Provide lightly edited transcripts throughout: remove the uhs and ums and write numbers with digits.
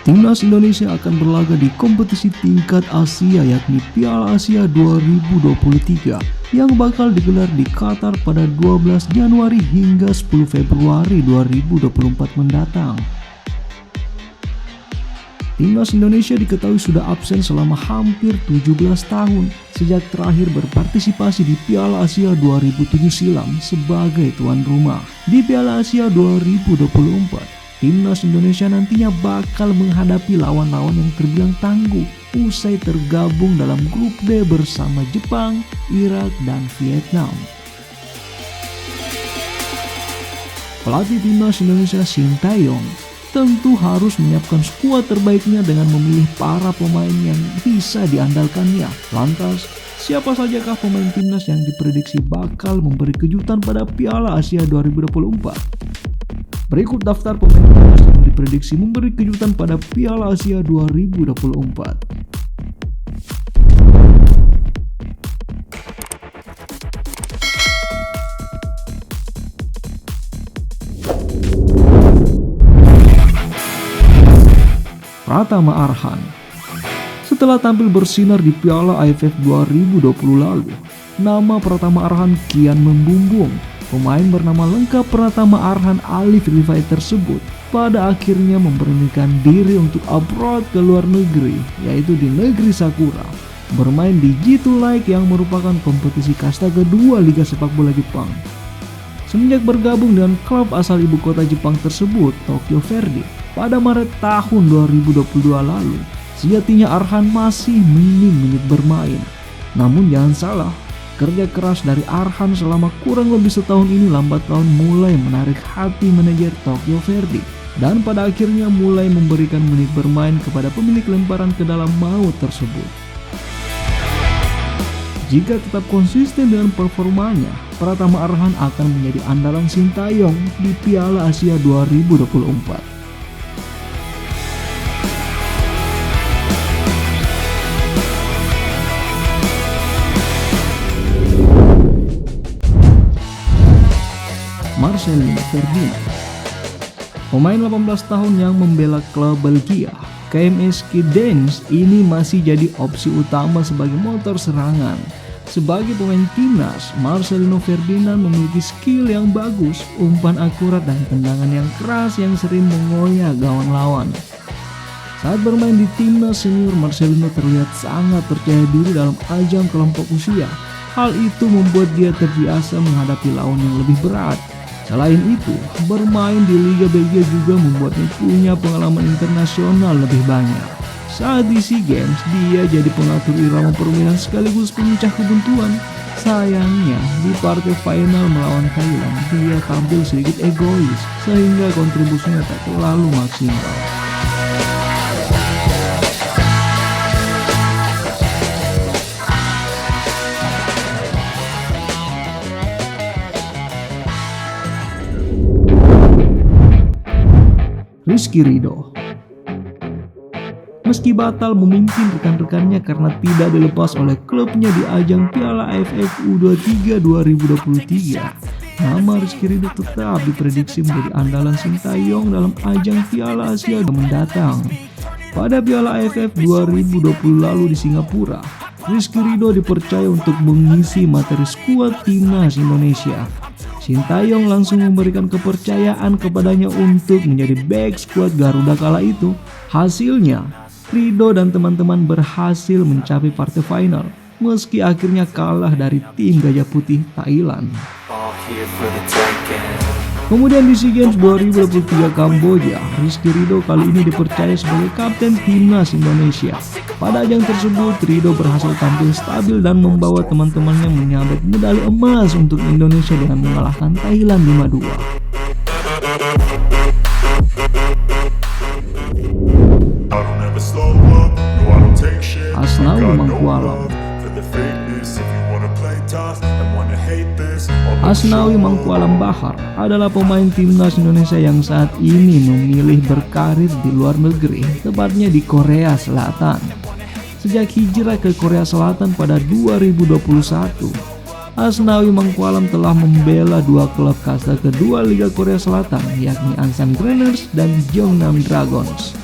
Timnas Indonesia akan berlaga di kompetisi tingkat Asia yakni Piala Asia 2023 yang bakal digelar di Qatar pada 12 Januari hingga 10 Februari 2024 mendatang. Timnas Indonesia diketahui sudah absen selama hampir 17 tahun sejak terakhir berpartisipasi di Piala Asia 2007 silam sebagai tuan rumah. Di Piala Asia 2024, Timnas Indonesia nantinya bakal menghadapi lawan-lawan yang terbilang tangguh usai tergabung dalam grup D bersama Jepang, Irak, dan Vietnam. Pelatih Timnas Indonesia Sintayong tentu harus menyiapkan skuad terbaiknya dengan memilih para pemain yang bisa diandalkannya. Lantas, siapa sajakah pemain Timnas yang diprediksi bakal memberi kejutan pada Piala Asia 2024? Berikut daftar pemain Timnas yang diprediksi memberi kejutan pada Piala Asia 2024. Pratama Arhan. Setelah tampil bersinar di Piala AFF 2020 lalu, nama Pratama Arhan kian membumbung. Pemain bernama lengkap Pratama Arhan Alif Rifai tersebut pada akhirnya memberanikan diri untuk abroad ke luar negeri, yaitu di negeri Sakura, bermain di G2 League yang merupakan kompetisi kasta kedua Liga Sepak Bola Jepang. Semenjak bergabung dengan klub asal ibu kota Jepang tersebut, Tokyo Verdy, pada Maret tahun 2022 lalu, sejatinya Arhan masih minim menit bermain. Namun jangan salah, kerja keras dari Arhan selama kurang lebih setahun ini lambat laun mulai menarik hati manajer Tokyo Verdy dan pada akhirnya mulai memberikan menit bermain kepada pemilik lemparan ke dalam maut tersebut. Jika tetap konsisten dengan performanya, Pratama Arhan akan menjadi andalan Sintayong di Piala Asia 2024. Marcelino Ferdinand. Pemain 18 tahun yang membela klub Belgia, KMSK Dens ini masih jadi opsi utama sebagai motor serangan. Sebagai pemain timnas, Marcelino Ferdinand memiliki skill yang bagus, umpan akurat dan tendangan yang keras yang sering mengoyak gawang lawan. Saat bermain di timnas senior, Marcelino terlihat sangat percaya diri dalam ajang kelompok usia. Hal itu membuat dia terbiasa menghadapi lawan yang lebih berat. Selain itu, bermain di Liga Belgia juga membuatnya punya pengalaman internasional lebih banyak. Saat di SEA Games, dia jadi pengatur irama permainan sekaligus pemecah kebuntuan. Sayangnya, di partai final melawan Thailand, dia tampil sedikit egois, sehingga kontribusinya tak terlalu maksimal. Rizky Ridho. Meski batal memimpin rekan-rekannya karena tidak dilepas oleh klubnya di ajang Piala AFF U23 2023, nama Rizky Ridho tetap diprediksi menjadi andalan Sintayong dalam ajang Piala Asia mendatang. Pada Piala AFF 2020 lalu di Singapura, Rizky Ridho dipercaya untuk mengisi materi skuad timnas Indonesia. Sintayong langsung memberikan kepercayaan kepadanya untuk menjadi back skuad Garuda kala itu. Hasilnya, Ridho dan teman-teman berhasil mencapai partai final, meski akhirnya kalah dari tim Gajah Putih Thailand. Kemudian di SEA Games 2023 Kamboja, Rizky Ridho kali ini dipercaya sebagai kapten timnas Indonesia. Pada ajang tersebut, Ridho berhasil tampil stabil dan membawa teman-temannya menyabet medali emas untuk Indonesia dengan mengalahkan Thailand 5-2. Asnawi Mangkualam. Asnawi Mangkualam Bahar adalah pemain timnas Indonesia yang saat ini memilih berkarir di luar negeri, tepatnya di Korea Selatan. Sejak hijrah ke Korea Selatan pada 2021, Asnawi Mangkualam telah membela dua klub kasta kedua Liga Korea Selatan, yakni Ansan Greeners dan Jeonnam Dragons.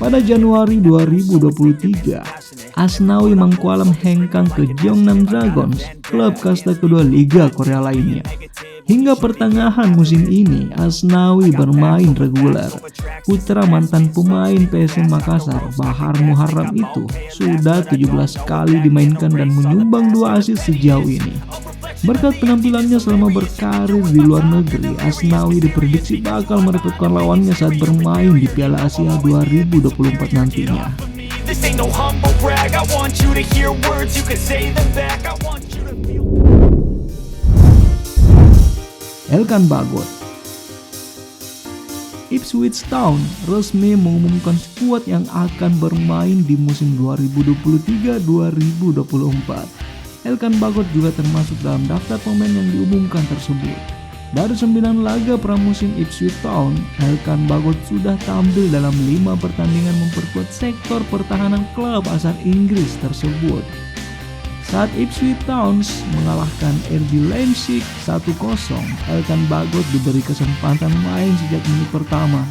Pada Januari 2023, Asnawi Mangkualam hengkang ke Jeonnam Dragons, klub kasta kedua Liga Korea lainnya. Hingga pertengahan musim ini, Asnawi bermain reguler. Putra mantan pemain PSM Makassar, Bahar Muharram itu sudah 17 kali dimainkan dan menyumbang 2 assist sejauh ini. Berkat penampilannya selama berkarir di luar negeri, Asnawi diprediksi bakal merepotkan lawannya saat bermain di Piala Asia 2024 nantinya. Elkan Bagot. Ipswich Town resmi mengumumkan skuad yang akan bermain di musim 2023-2024. Elkan Bagot juga termasuk dalam daftar pemain yang diumumkan tersebut. Dari 9 laga pramusim Ipswich Town, Elkan Bagot sudah tampil dalam 5 pertandingan memperkuat sektor pertahanan klub asal Inggris tersebut. Saat Ipswich Town mengalahkan RB Leipzig 1-0, Elkan Bagot diberi kesempatan main sejak menit pertama.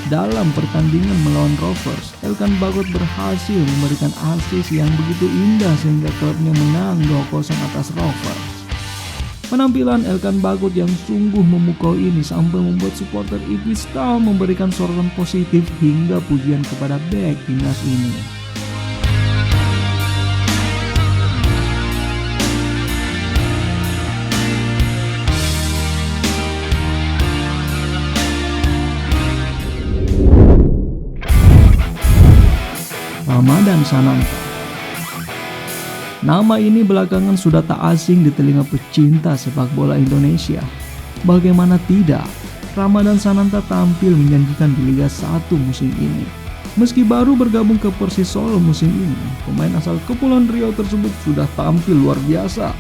Dalam pertandingan melawan Rovers, Elkan Bagot berhasil memberikan assist yang begitu indah sehingga klubnya menang 2-0 atas Rovers. Penampilan Elkan Bagot yang sungguh memukau ini sampai membuat supporter Ipswich Town memberikan sorotan positif hingga pujian kepada bek timnas ini. Ramadan Sananta. Nama ini belakangan sudah tak asing di telinga pecinta sepak bola Indonesia. Bagaimana tidak, Ramadan Sananta tampil menjanjikan di Liga 1 musim ini. Meski baru bergabung ke Persis Solo musim ini, pemain asal Kepulauan Riau tersebut sudah tampil luar biasa.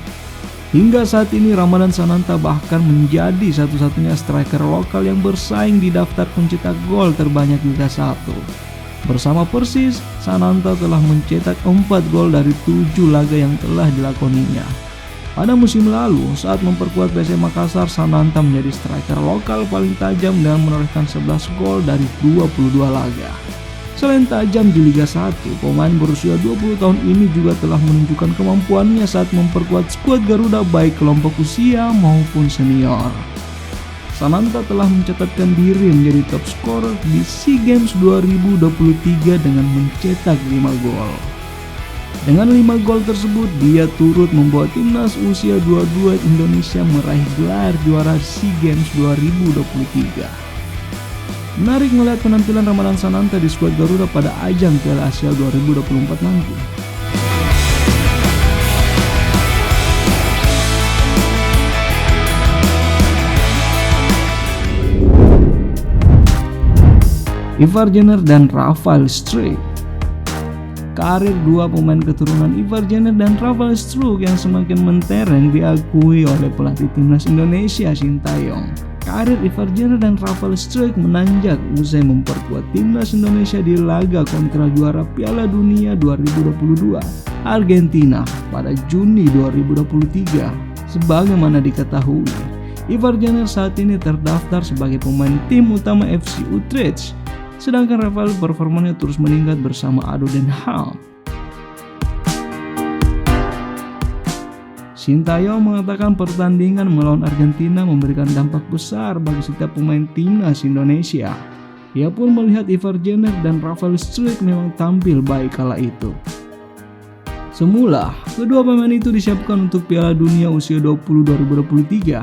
Hingga saat ini Ramadan Sananta bahkan menjadi satu-satunya striker lokal yang bersaing di daftar pencetak gol terbanyak Liga 1. Bersama Persis, Sananta telah mencetak 4 gol dari 7 laga yang telah dilakoninya. Pada musim lalu, saat memperkuat PSM Makassar, Sananta menjadi striker lokal paling tajam dan menorehkan 11 gol dari 22 laga. Selain tajam di Liga 1, pemain berusia 20 tahun ini juga telah menunjukkan kemampuannya saat memperkuat skuad Garuda baik kelompok usia maupun senior. Sananta telah mencatatkan diri menjadi top scorer di SEA Games 2023 dengan mencetak 5 gol. Dengan 5 gol tersebut, dia turut membawa timnas usia 22 Indonesia meraih gelar juara SEA Games 2023. Menarik melihat penampilan Ramadan Sananta di skuad Garuda pada ajang Piala Asia 2024 nanti. Ivar Jenner dan Rafael Struijk. Karir dua pemain keturunan Ivar Jenner dan Rafael Struijk yang semakin mentereng diakui oleh pelatih timnas Indonesia Sintayong. Karir Ivar Jenner dan Rafael Struijk menanjak usai memperkuat timnas Indonesia di laga kontra juara Piala Dunia 2022 Argentina pada Juni 2023. Sebagaimana diketahui, Ivar Jenner saat ini terdaftar sebagai pemain tim utama FC Utrecht, sedangkan Rafael performanya terus meningkat bersama ADO Den Haag. Sintayong mengatakan pertandingan melawan Argentina memberikan dampak besar bagi setiap pemain timnas Indonesia. Ia pun melihat Ivar Jenner dan Rafael Struijk memang tampil baik kala itu. Semula, kedua pemain itu disiapkan untuk Piala Dunia usia 20 2023.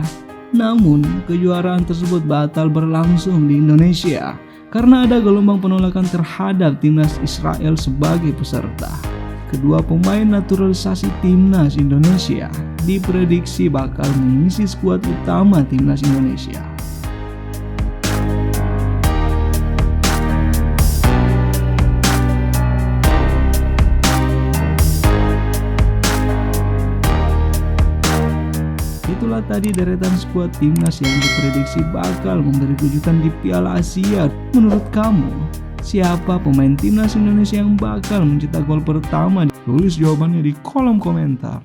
Namun, kejuaraan tersebut batal berlangsung di Indonesia karena ada gelombang penolakan terhadap timnas Israel sebagai peserta. Kedua pemain naturalisasi timnas Indonesia diprediksi bakal mengisi skuad utama timnas Indonesia. Itulah tadi deretan skuad timnas yang diprediksi bakal memberi kejutan di Piala Asia. Menurut kamu, siapa pemain timnas Indonesia yang bakal mencetak gol pertama? Tulis jawabannya di kolom komentar.